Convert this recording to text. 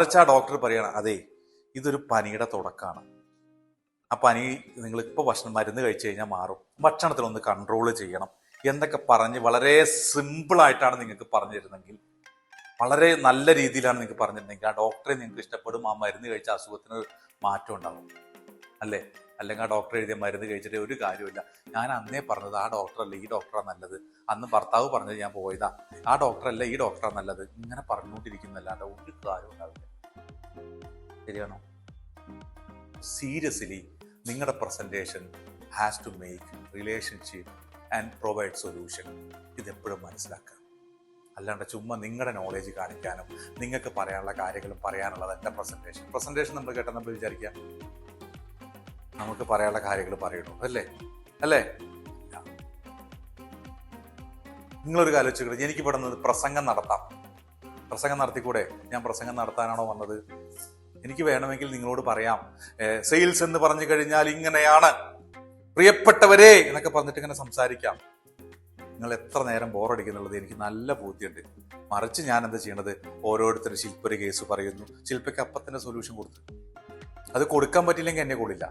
മറിച്ച് ആ ഡോക്ടർ പറയണം, അതെ ഇതൊരു പനിയുടെ തുടക്കമാണ്, ആ പനി നിങ്ങളിപ്പോൾ മരുന്ന് കഴിച്ചു കഴിഞ്ഞാൽ മാറും, ഭക്ഷണത്തിലൊന്ന് കൺട്രോൾ ചെയ്യണം എന്നൊക്കെ പറഞ്ഞ് വളരെ സിമ്പിളായിട്ടാണ് നിങ്ങൾക്ക് പറഞ്ഞു തരുന്നെങ്കിൽ, വളരെ നല്ല രീതിയിലാണ് നിങ്ങൾക്ക് പറഞ്ഞിരുന്നെങ്കിൽ ആ ഡോക്ടറെ നിങ്ങൾക്ക് ഇഷ്ടപ്പെടും, ആ മരുന്ന് കഴിച്ച അസുഖത്തിന് മാറ്റം ഉണ്ടാകും അല്ലേ? അല്ലെങ്കിൽ ആ ഡോക്ടർ എഴുതിയ മരുന്ന് കഴിച്ചിട്ട് ഒരു കാര്യമില്ല, ഞാൻ അന്നേ പറഞ്ഞത് ആ ഡോക്ടറല്ല ഈ ഡോക്ടറാണ് നല്ലത്, അന്ന് ഭർത്താവ് പറഞ്ഞത് ഞാൻ പോയതാ, ആ ഡോക്ടറല്ല ഈ ഡോക്ടറാണ് നല്ലത്, ഇങ്ങനെ പറഞ്ഞുകൊണ്ടിരിക്കുന്നല്ലാണ്ട് ഒരു കാര്യം ഉണ്ടാവില്ല. ശരിയാണോ? സീരിയസ്ലി നിങ്ങളുടെ presentation has to make relationship and provide solution. ഇതെപ്പോഴും മനസ്സിലാക്കുക. അല്ലാണ്ട് ചുമ്മാ നിങ്ങളുടെ നോളേജ് കാണിക്കാനും നിങ്ങൾക്ക് പറയാനുള്ള കാര്യങ്ങളും പറയാനുള്ളത് എൻ്റെ പ്രസൻറ്റേഷൻ നമ്മൾ കേട്ടാൽ നമ്മൾ വിചാരിക്കുക നമുക്ക് പറയാനുള്ള കാര്യങ്ങൾ പറയണു അല്ലേ? നിങ്ങളൊരു കാര്യം വെച്ചിട്ട് എനിക്ക് ഇവിടെ നിന്ന് പ്രസംഗം നടത്തിക്കൂടെ? ഞാൻ പ്രസംഗം നടത്താനാണോ വന്നത്? എനിക്ക് വേണമെങ്കിൽ നിങ്ങളോട് പറയാം, സെയിൽസ് എന്ന് പറഞ്ഞു കഴിഞ്ഞാൽ ഇങ്ങനെയാണ് പ്രിയപ്പെട്ടവരെ എന്നൊക്കെ പറഞ്ഞിട്ട് ഇങ്ങനെ സംസാരിക്കാം. നിങ്ങൾ എത്ര നേരം ബോറടിക്കുന്നുള്ളത് എനിക്ക് നല്ല ബോധ്യമുണ്ട്. മറിച്ച് ഞാൻ എന്താ ചെയ്യണത്, ഓരോരുത്തരും ശില്പ ഒരു കേസ് പറയുന്നു, ശില്പയ്ക്ക് അപ്പം തന്നെ സൊല്യൂഷൻ കൊടുത്തു. അത് കൊടുക്കാൻ പറ്റില്ലെങ്കിൽ എന്നെ കൊള്ളില്ല.